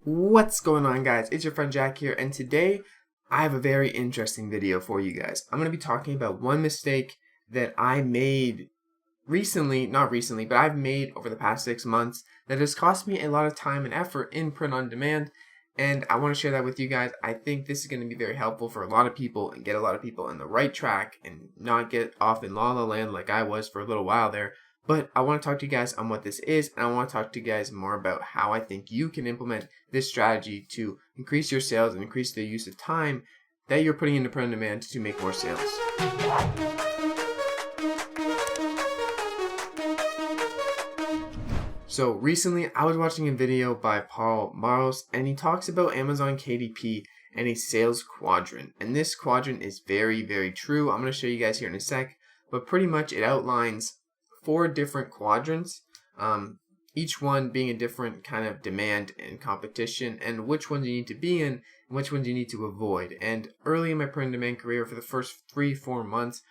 What's going on, guys? It's your friend Jack here, and today I have a very interesting video for you guys. I'm going to be talking about one mistake that I made not recently, but I've made over the past 6 months that has cost me a lot of time and effort in print on demand, and I want to share that with you guys. I think this is going to be very helpful for a lot of people and get a lot of people on the right track and not get off in la la land like I was for a little while there. But I want to talk to you guys on what this is, and I want to talk to you guys more about how I think you can implement this strategy to increase your sales and increase the use of time that you're putting into print on demand to make more sales. So recently I was watching a video by Paul Marles, and he talks about Amazon KDP and a sales quadrant. And this quadrant is very, very true. I'm going to show you guys here in a sec, but pretty much it outlines 4 different quadrants, each one being a different kind of demand and competition, and which ones you need to be in and which ones you need to avoid. And early in my print on demand career, for the first 3-4 months,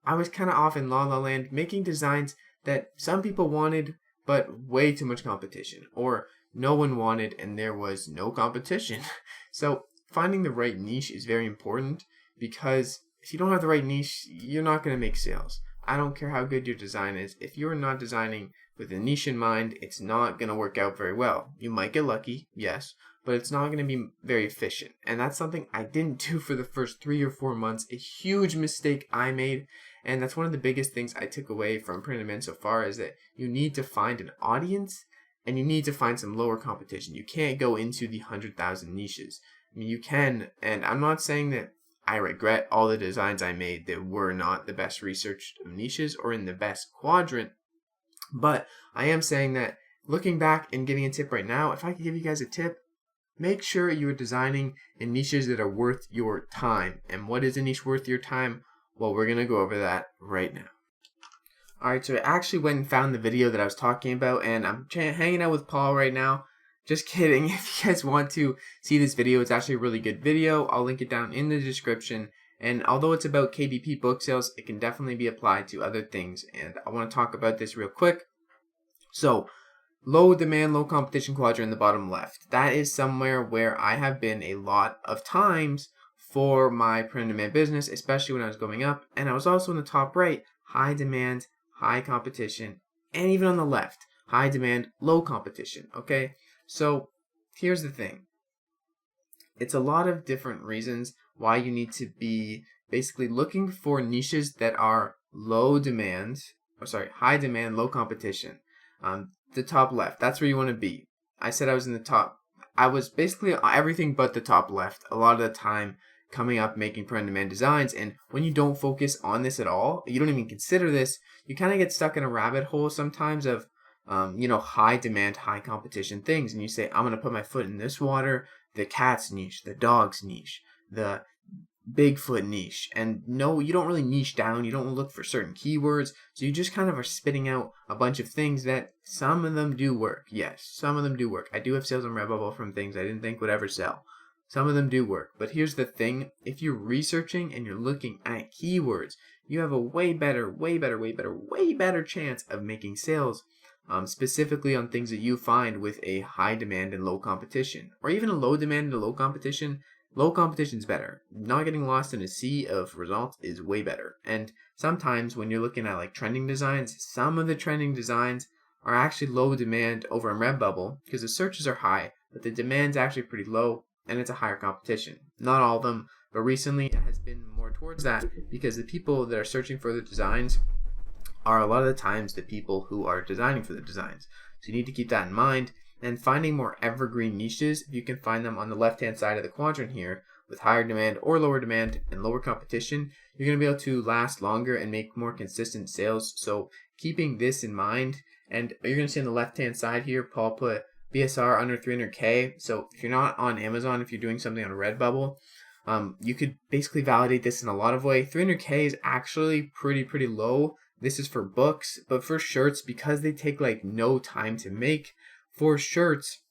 I was kind of off in la la land making designs that some people wanted but way too much competition, or no one wanted and there was no competition. So finding the right niche is very important, because if you don't have the right niche, you're not going to make sales. I don't care how good your design is. If you're not designing with a niche in mind, it's not going to work out very well. You might get lucky, yes, but it's not going to be very efficient. And that's something I didn't do for the first 3 or 4 months, a huge mistake I made. And that's one of the biggest things I took away from print on demand so far, is that you need to find an audience and you need to find some lower competition. You can't go into the 100,000 niches. I mean, you can, and I'm not saying that I regret all the designs I made that were not the best researched niches or in the best quadrant, but I am saying that looking back and giving a tip right now, if I could give you guys a tip, make sure you are designing in niches that are worth your time. And what is a niche worth your time? Well, we're going to go over that right now. Alright, so I actually went and found the video that I was talking about, and I'm hanging out with Paul right now. Just kidding. If you guys want to see this video, it's actually a really good video. I'll link it down in the description. And although it's about KDP book sales, it can definitely be applied to other things. And I want to talk about this real quick. So, low demand, low competition quadrant in the bottom left. That is somewhere where I have been a lot of times for my print on demand business, especially when I was going up. And I was also in the top right, high demand, high competition. And even on the left, high demand, low competition. Okay? So here's the thing. It's a lot of different reasons why you need to be basically looking for niches that are high demand, low competition. The top left, that's where you want to be. I said I was in the top. I was basically everything but the top left a lot of the time, coming up making print on demand designs. And when you don't focus on this at all, you don't even consider this, you kind of get stuck in a rabbit hole sometimes of high demand, high competition things. And you say, I'm going to put my foot in this water, the cat's niche, the dog's niche, the Bigfoot niche. And no, you don't really niche down. You don't look for certain keywords. So you just kind of are spitting out a bunch of things that some of them do work. Yes, some of them do work. I do have sales on Redbubble from things I didn't think would ever sell. Some of them do work. But here's the thing. If you're researching and you're looking at keywords, you have a way better chance of making sales. Specifically on things that you find with a high demand and low competition, or even a low demand and low competition. Low competition is better. Not getting lost in a sea of results is way better. And sometimes when you're looking at like trending designs, some of the trending designs are actually low demand over in Redbubble because the searches are high, but the demand's actually pretty low and it's a higher competition. Not all of them, but recently it has been more towards that because the people that are searching for the designs are a lot of the times the people who are designing for the designs. So you need to keep that in mind. And finding more evergreen niches, if you can find them on the left-hand side of the quadrant here, with higher demand or lower demand and lower competition, you're going to be able to last longer and make more consistent sales. So keeping this in mind, and you're going to see on the left-hand side here, Paul put BSR under 300K. So if you're not on Amazon, if you're doing something on Redbubble, you could basically validate this in a lot of ways. 300K is actually pretty low. This is for books, but for shirts, because they take like no time to make, for shirts,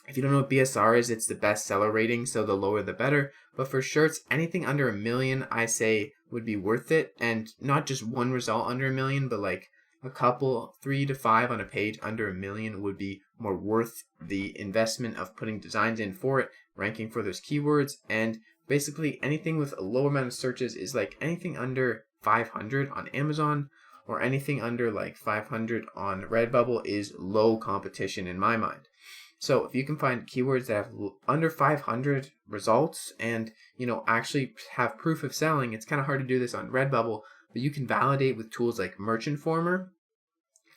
if you don't know what BSR is, it's the bestseller rating, so the lower the better. But for shirts, anything under 1 million, I say, would be worth it. And not just one result under 1 million, but like a couple, 3 to 5 on a page under 1 million would be more worth the investment of putting designs in for it, ranking for those keywords, and basically anything with a low amount of searches is like anything under 500 on Amazon or anything under like 500 on Redbubble is low competition in my mind. So if you can find keywords that have under 500 results and, actually have proof of selling, it's kind of hard to do this on Redbubble, but you can validate with tools like Merchant Former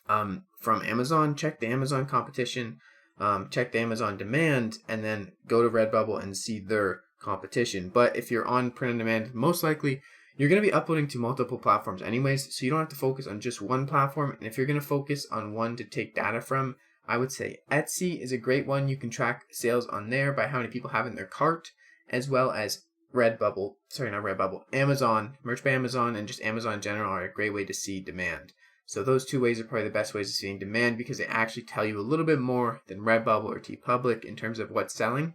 from Amazon. Check the Amazon competition, check the Amazon demand, and then go to Redbubble and see their competition. But if you're on print on demand, most likely you're going to be uploading to multiple platforms anyways, so you don't have to focus on just one platform. And if you're going to focus on one to take data from, I would say Etsy is a great one. You can track sales on there by how many people have in their cart, as well as Amazon, Merch by Amazon, and just Amazon in general are a great way to see demand. So those two ways are probably the best ways of seeing demand because they actually tell you a little bit more than Redbubble or TeePublic in terms of what's selling.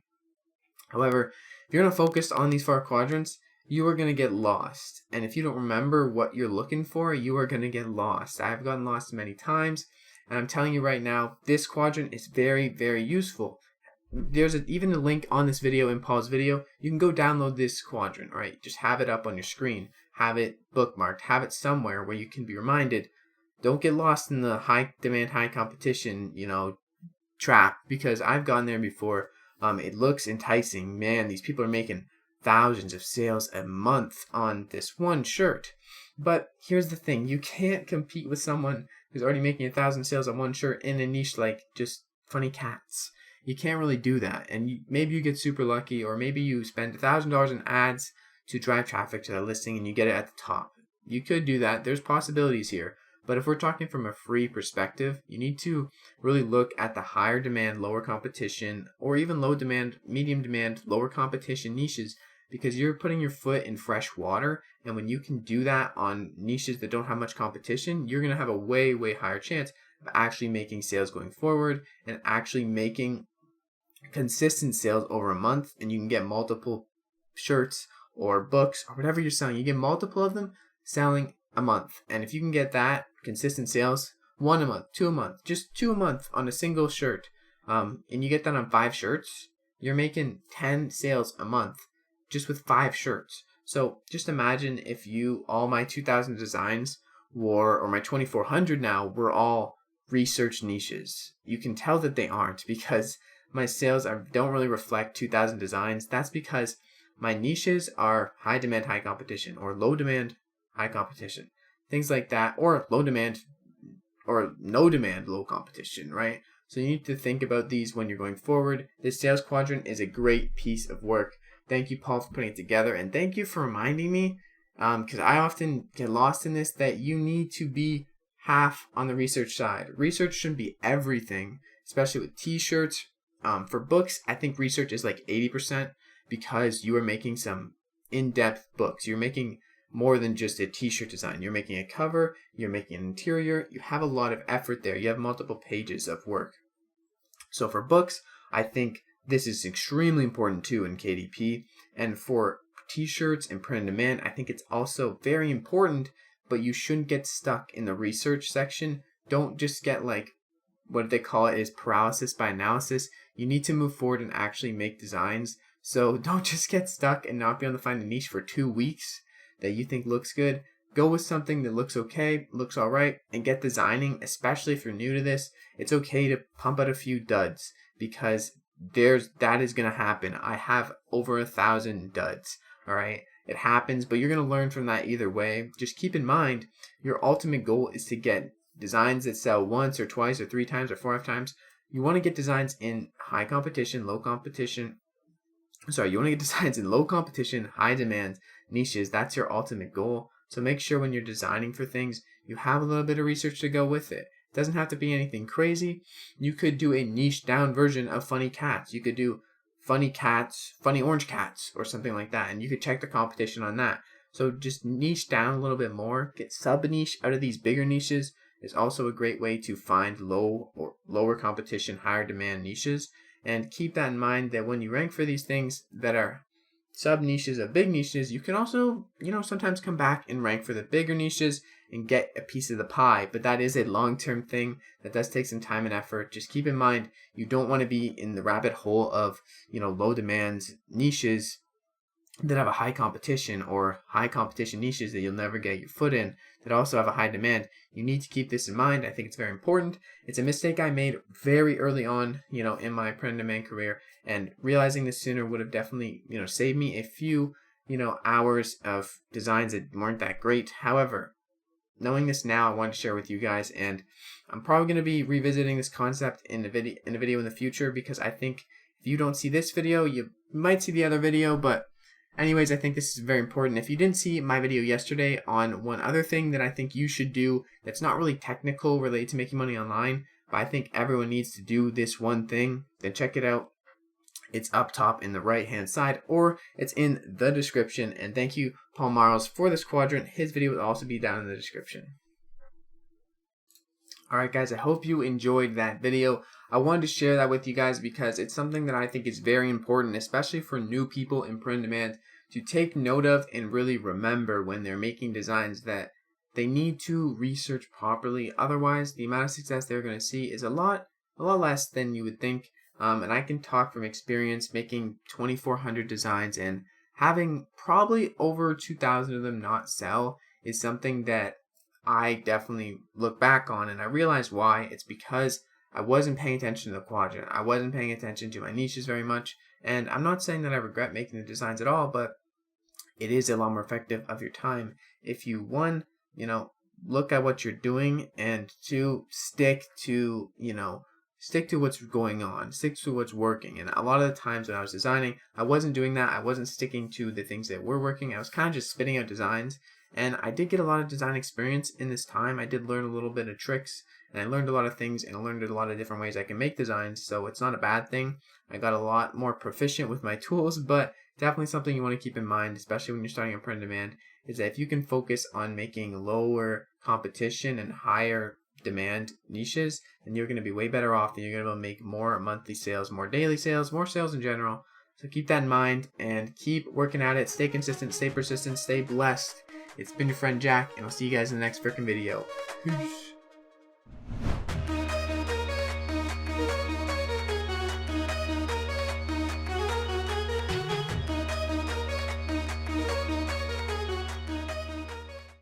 However, if you're going to focus on these 4 quadrants, you are going to get lost. And if you don't remember what you're looking for, you are going to get lost. I've gotten lost many times. And I'm telling you right now, this quadrant is very, very useful. There's even a link on this video in Paul's video. You can go download this quadrant, right? Just have it up on your screen. Have it bookmarked. Have it somewhere where you can be reminded. Don't get lost in the high demand, high competition, trap, because I've gone there before. It looks enticing. Man, these people are making thousands of sales a month on this one shirt. But here's the thing. You can't compete with someone who's already making 1,000 sales on one shirt in a niche like just funny cats. You can't really do that. And maybe you get super lucky, or maybe you spend $1,000 in ads to drive traffic to that listing and you get it at the top. You could do that. There's possibilities here. But if we're talking from a free perspective, you need to really look at the higher demand, lower competition, or even low demand, medium demand, lower competition niches, because you're putting your foot in fresh water. And when you can do that on niches that don't have much competition, you're going to have a way, way higher chance of actually making sales going forward and actually making consistent sales over a month. And you can get multiple shirts or books or whatever you're selling. You get multiple of them selling a month. And if you can get that consistent sales, 1 a month, 2 a month, just 2 a month on a single shirt, and you get that on 5 shirts, you're making 10 sales a month just with 5 shirts. So just imagine if all my 2,000 designs or my 2,400 now were all research niches. You can tell that they aren't because my sales don't really reflect 2,000 designs. That's because my niches are high demand, high competition, or low demand, high competition, things like that, or low demand or no demand, low competition, right? So you need to think about these when you're going forward. This sales quadrant is a great piece of work. Thank you, Paul, for putting it together, and thank you for reminding me, because I often get lost in this, that you need to be half on the research side. Research shouldn't be everything, especially with t-shirts. For books, I think research is like 80% because you are making some in-depth books. You're making more than just a t-shirt design. You're making a cover, you're making an interior, you have a lot of effort there. You have multiple pages of work. So for books, I think this is extremely important too in KDP. And for t-shirts and print on demand, I think it's also very important, but you shouldn't get stuck in the research section. Don't just get like, what they call it is paralysis by analysis. You need to move forward and actually make designs. So don't just get stuck and not be able to find a niche for 2 weeks that you think looks good. Go with something that looks okay, looks all right, and get designing, especially if you're new to this. It's okay to pump out a few duds because that is going to happen. I have over 1,000 duds, all right? It happens, but you're going to learn from that either way. Just keep in mind, your ultimate goal is to get designs that sell once or twice or 3 times or 4 times. You want to get designs in high competition, low competition. You want to get designs in low competition, high demand niches. That's your ultimate goal. So make sure when you're designing for things, you have a little bit of research to go with it. It doesn't have to be anything crazy. You could do a niche down version of funny cats. You could do funny cats, funny orange cats, or something like that. And you could check the competition on that. So just niche down a little bit more. Get sub niche out of these bigger niches is also a great way to find low or lower competition, higher demand niches. And keep that in mind that when you rank for these things that are sub niches of big niches, you can also, sometimes come back and rank for the bigger niches and get a piece of the pie, but that is a long-term thing that does take some time and effort. Just keep in mind, you don't want to be in the rabbit hole of, low demand niches that have a high competition, or high competition niches that you'll never get your foot in that also have a high demand. You need to keep this in mind. I think it's very important. It's a mistake I made very early on, in my print on demand career, and realizing this sooner would have definitely, saved me a few, hours of designs that weren't that great. However, knowing this now, I wanted to share with you guys, and I'm probably going to be revisiting this concept in a video in the future, because I think if you don't see this video, you might see the other video. But anyways, I think this is very important. If you didn't see my video yesterday on one other thing that I think you should do that's not really technical related to making money online, but I think everyone needs to do this one thing, then check it out. It's up top in the right hand side, or it's in the description. And thank you, Paul Marles, for this quadrant. His video will also be down in the description. Alright guys, I hope you enjoyed that video. I wanted to share that with you guys because it's something that I think is very important, especially for new people in print on demand, to take note of and really remember when they're making designs, that they need to research properly. Otherwise, the amount of success they're going to see is a lot less than you would think. And I can talk from experience making 2,400 designs and having probably over 2,000 of them not sell is something that I definitely look back on, and I realize why. It's because I wasn't paying attention to the quadrant. I wasn't paying attention to my niches very much, and I'm not saying that I regret making the designs at all, but it is a lot more effective of your time if you, one, look at what you're doing, and two, stick to what's going on, stick to what's working. And a lot of the times when I was designing, I wasn't doing that. I wasn't sticking to the things that were working. I was kind of just spitting out designs. And I did get a lot of design experience in this time. I did learn a little bit of tricks, and I learned a lot of things, and I learned a lot of different ways I can make designs. So it's not a bad thing. I got a lot more proficient with my tools, but definitely something you want to keep in mind, especially when you're starting a print on demand, is that if you can focus on making lower competition and higher demand niches, then you're going to be way better off, and you're going to be able to make more monthly sales, more daily sales, more sales in general. So keep that in mind and keep working at it. Stay consistent, stay persistent, stay blessed. It's been your friend Jack, and I'll see you guys in the next freaking video. Peace.